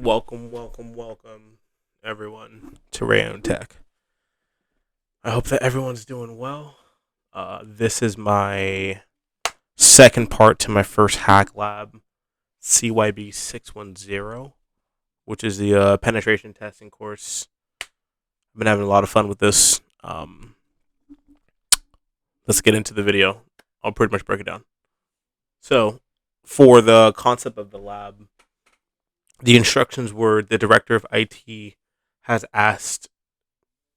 Welcome, everyone, to Rayon Tech. I hope that everyone's doing well. This is my second part to my first hack lab, CYB 610, which is the penetration testing course. I've been having a lot of fun with this. Let's get into the video. I'll pretty much break it down. So, for the concept of the lab, the instructions were the director of IT has asked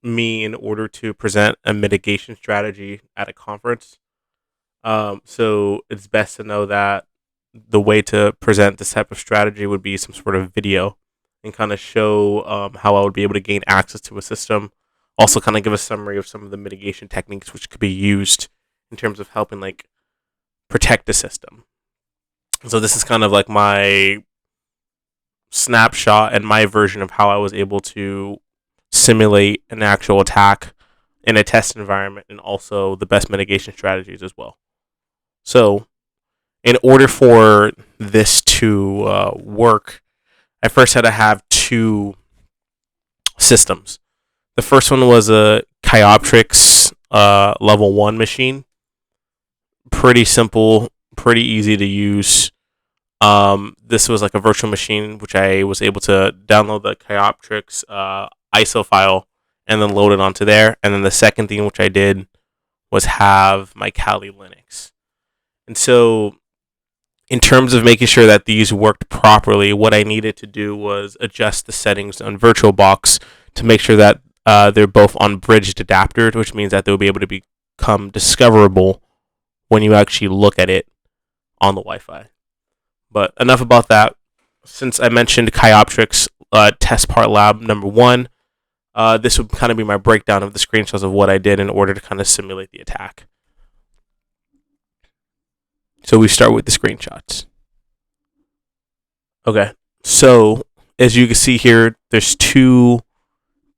me in order to present a mitigation strategy at a conference. So it's best to know that the way to present this type of strategy would be some sort of video and kind of show how I would be able to gain access to a system. Also, kind of give a summary of some of the mitigation techniques which could be used in terms of helping protect the system. So this is kind of like my snapshot and my version of how I was able to simulate an actual attack in a test environment, and also the best mitigation strategies as well. So in order for this to work, I first had to have two systems. The first one was a Kioptrix level 1 machine. Pretty simple, pretty easy to use. This was like a virtual machine, which I was able to download the Kioptrix ISO file and then load it onto there. And then the second thing which I did was have my Kali Linux. And so in terms of making sure that these worked properly, what I needed to do was adjust the settings on VirtualBox to make sure that they're both on bridged adapters, which means that they'll be able to become discoverable when you actually look at it on the Wi-Fi. But enough about that. Since I mentioned Kioptrix test part lab number 1, this would kind of be my breakdown of the screenshots of what I did in order to kind of simulate the attack. So we start with the screenshots. Okay, so as you can see here, there's two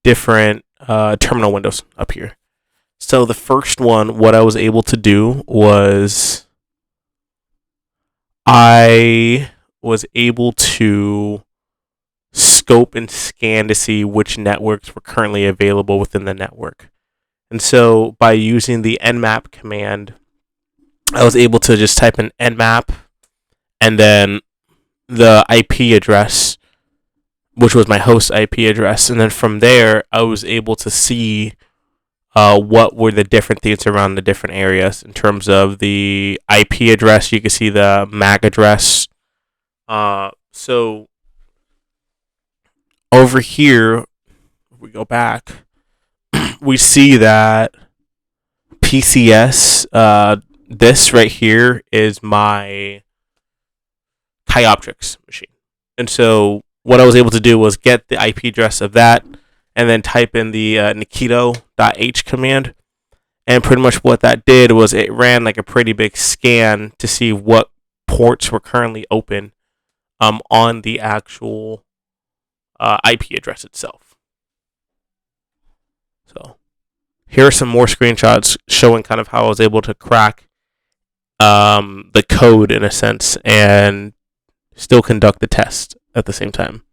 different terminal windows up here. So the first one, what I was able to do was I was able to scope and scan to see which networks were currently available within the network. And so by using the nmap command, I was able to just type in nmap and then the IP address, which was my host IP address. And then from there, I was able to see what were the different things around the different areas. In terms of the IP address, you can see the MAC address. So over here, if we go back, we see that PCS, this right here is my Kioptrix machine. And so what I was able to do was get the IP address of that and then type in the nikito.h command. And pretty much what that did was it ran like a pretty big scan to see what ports were currently open on the actual IP address itself. So here are some more screenshots showing kind of how I was able to crack the code in a sense and still conduct the test at the same time.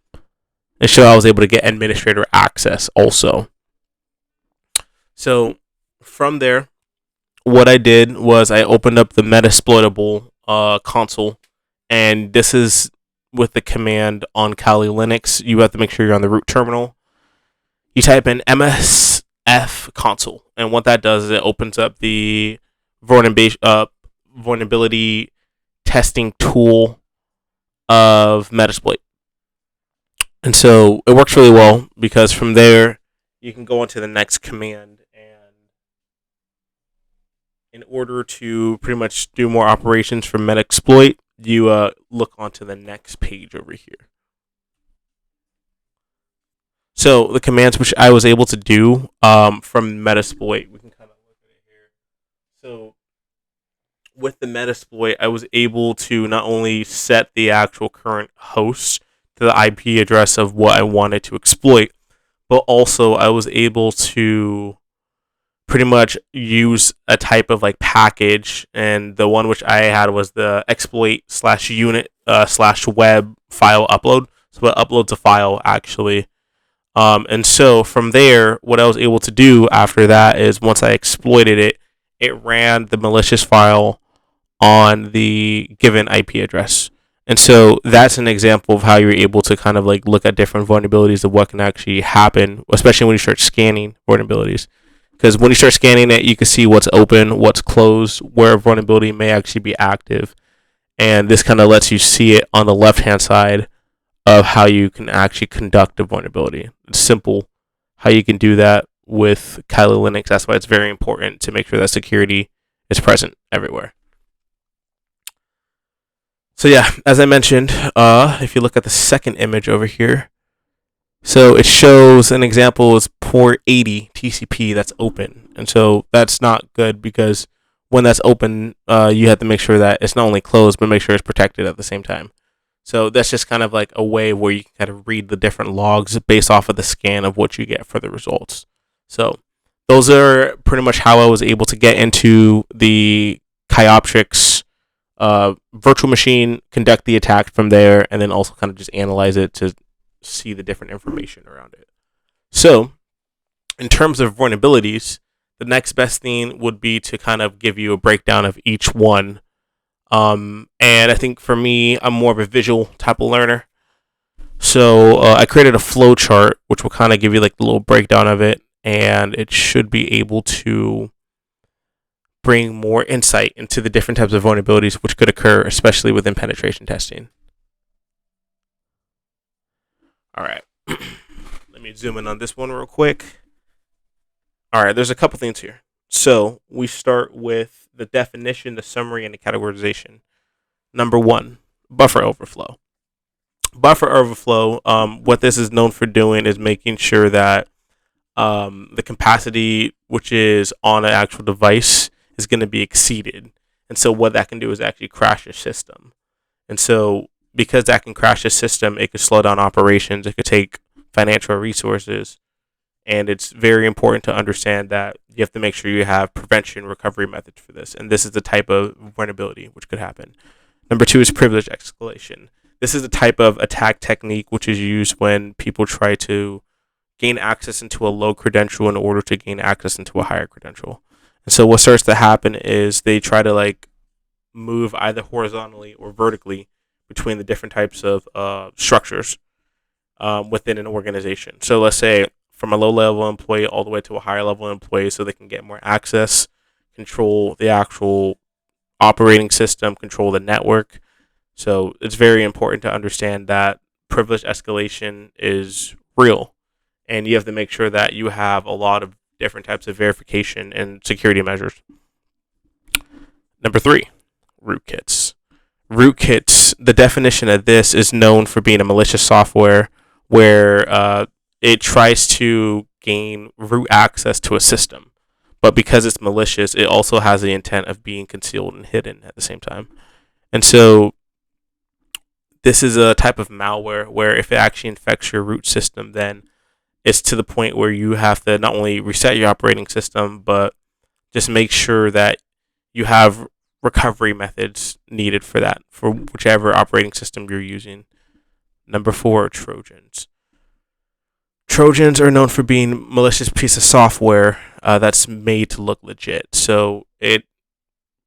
And show I was able to get administrator access also. So from there, what I did was I opened up the Metasploitable console, and this is with the command on Kali Linux. You have to make sure you're on the root terminal. You type in msf console, and what that does is it opens up the vulnerability testing tool of Metasploit. And so it works really well because from there you can go on to the next command, and in order to pretty much do more operations for Metasploit, you look onto the next page over here. So the commands which I was able to do from Metasploit, we can kind of look at it here. So with the Metasploit, I was able to not only set the actual current host to the IP address of what I wanted to exploit, but also I was able to pretty much use a type of package, and the one which I had was the exploit/unit/web file upload. So it uploads a file actually. And so from there, what I was able to do after that is once I exploited it, it ran the malicious file on the given IP address. And so that's an example of how you're able to kind of like look at different vulnerabilities of what can actually happen, especially when you start scanning vulnerabilities. Because when you start scanning it, you can see what's open, what's closed, where a vulnerability may actually be active. And this kind of lets you see it on the left hand side of how you can actually conduct a vulnerability. It's simple how you can do that with Kali Linux. That's why it's very important to make sure that security is present everywhere. So yeah, as I mentioned, if you look at the second image over here, so it shows an example is port 80 TCP that's open, and so that's not good because when that's open, you have to make sure that it's not only closed but make sure it's protected at the same time. So that's just kind of like a way where you can kind of read the different logs based off of the scan of what you get for the results. So those are pretty much how I was able to get into the Kioptrix virtual machine, conduct the attack from there, and then also kind of just analyze it to see the different information around it. So, in terms of vulnerabilities, the next best thing would be to kind of give you a breakdown of each one. And I think for me, I'm more of a visual type of learner. So I created a flow chart, which will kind of give you like the little breakdown of it, and it should be able to bring more insight into the different types of vulnerabilities which could occur, especially within penetration testing. All right. Let me zoom in on this one real quick. All right, there's a couple things here. So we start with the definition, the summary, and the categorization. Number one, buffer overflow. Buffer overflow, what this is known for doing is making sure that the capacity which is on an actual device is going to be exceeded. And so what that can do is actually crash your system. And so because that can crash the system, it could slow down operations, it could take financial resources, and it's very important to understand that you have to make sure you have prevention recovery methods for this. And this is the type of vulnerability which could happen. Number two is privilege escalation. This is the type of attack technique which is used when people try to gain access into a low credential in order to gain access into a higher credential. And so what starts to happen is they try to like move either horizontally or vertically between the different types of structures within an organization. So let's say from a low level employee all the way to a higher level employee so they can get more access, control the actual operating system, control the network. So it's very important to understand that privilege escalation is real, and you have to make sure that you have a lot of different types of verification and security measures. Number three, rootkits. Rootkits, the definition of this is known for being a malicious software where it tries to gain root access to a system. But because it's malicious, it also has the intent of being concealed and hidden at the same time. And so this is a type of malware where if it actually infects your root system, then it's to the point where you have to not only reset your operating system, but just make sure that you have recovery methods needed for that, for whichever operating system you're using. Number four, Trojans. Trojans are known for being malicious piece of software that's made to look legit. So it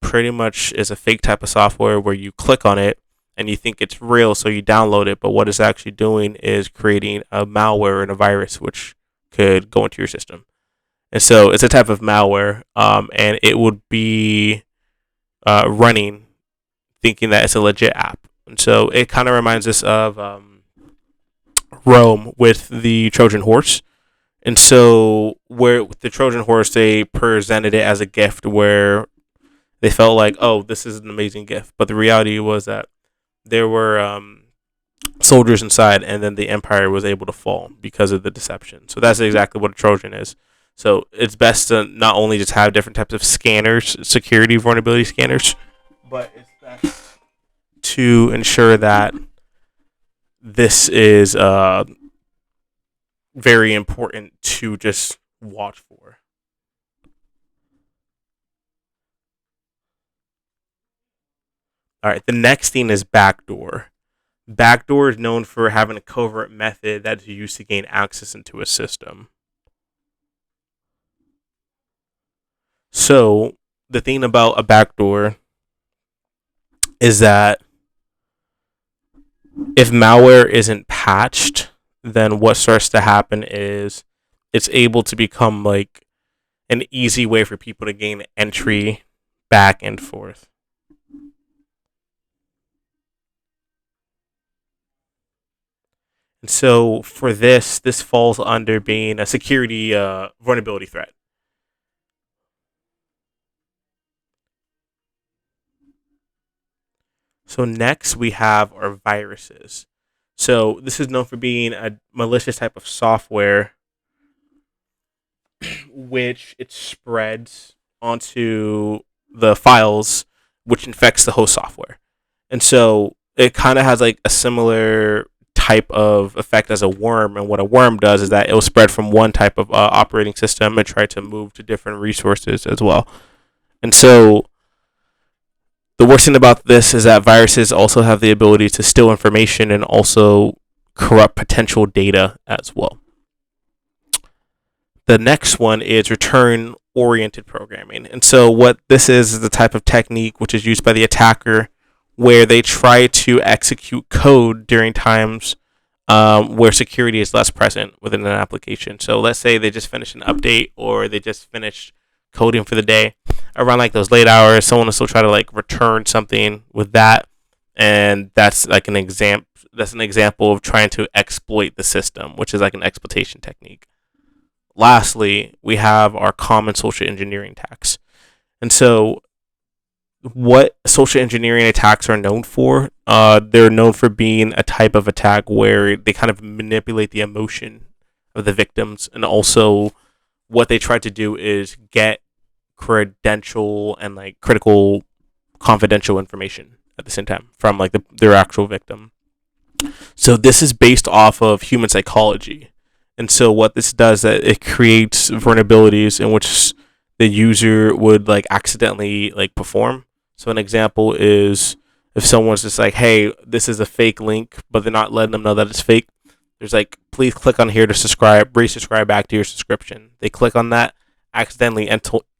pretty much is a fake type of software where you click on it and you think it's real, so you download it. But what it's actually doing is creating a malware and a virus which could go into your system. And so it's a type of malware, and it would be running thinking that it's a legit app. And so it kind of reminds us of Rome with the Trojan horse. And so where with the Trojan horse, they presented it as a gift where they felt like, oh, this is an amazing gift. But the reality was that there were soldiers inside, and then the empire was able to fall because of the deception. So that's exactly what a Trojan is. So it's best to not only just have different types of scanners, security vulnerability scanners, but it's best to ensure that this is very important to just watch for. All right, the next thing is backdoor. Backdoor is known for having a covert method that is used to gain access into a system. So the thing about a backdoor is that if malware isn't patched, then what starts to happen is it's able to become like an easy way for people to gain entry back and forth. And so for this falls under being a security vulnerability threat. So next we have our viruses. So this is known for being a malicious type of software which it spreads onto the files which infects the host software. And so it kind of has like a similar type of effect as a worm. And what a worm does is that it will spread from one type of operating system and try to move to different resources as well. And so the worst thing about this is that viruses also have the ability to steal information and also corrupt potential data as well. The next one is return oriented programming. And so what this is the type of technique which is used by the attacker where they try to execute code during times where security is less present within an application. So let's say they just finished an update or they just finished coding for the day. Around like those late hours, someone will still try to like return something with that, and that's like an example. That's an example of trying to exploit the system, which is like an exploitation technique. Lastly, we have our common social engineering attacks, and so what social engineering attacks are known for. They're known for being a type of attack where they kind of manipulate the emotion of the victims, and also what they try to do is get credential and like critical confidential information at the same time from like their actual victim. So this is based off of human psychology. And so what this does that it creates vulnerabilities in which the user would like accidentally like perform. So an example is if someone's just like, "Hey, this is a fake link," but they're not letting them know that it's fake. There's like, "Please click on here to subscribe, resubscribe back to your subscription." They click on that, accidentally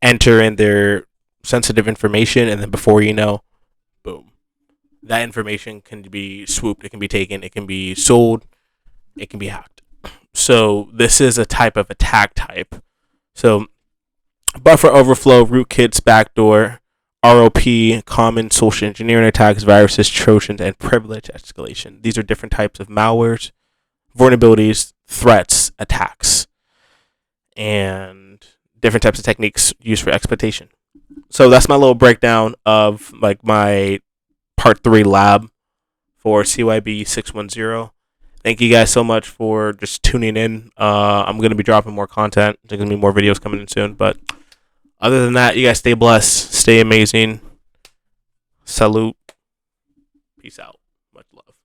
enter in their sensitive information, and then before you know, boom, that information can be swooped, it can be taken, it can be sold, it can be hacked. So this is a type of attack type. So buffer overflow, rootkits, backdoor, ROP, common social engineering attacks, viruses, trojans, and privilege escalation. These are different types of malwares, vulnerabilities, threats, attacks, and different types of techniques used for exploitation. So that's my little breakdown of like my part 3 lab for CYB 610. Thank you guys so much for just tuning in. I'm going to be dropping more content. There's going to be more videos coming in soon. But other than that, you guys stay blessed. Stay amazing. Salute. Peace out. Much love.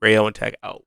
Rayo and Tag out.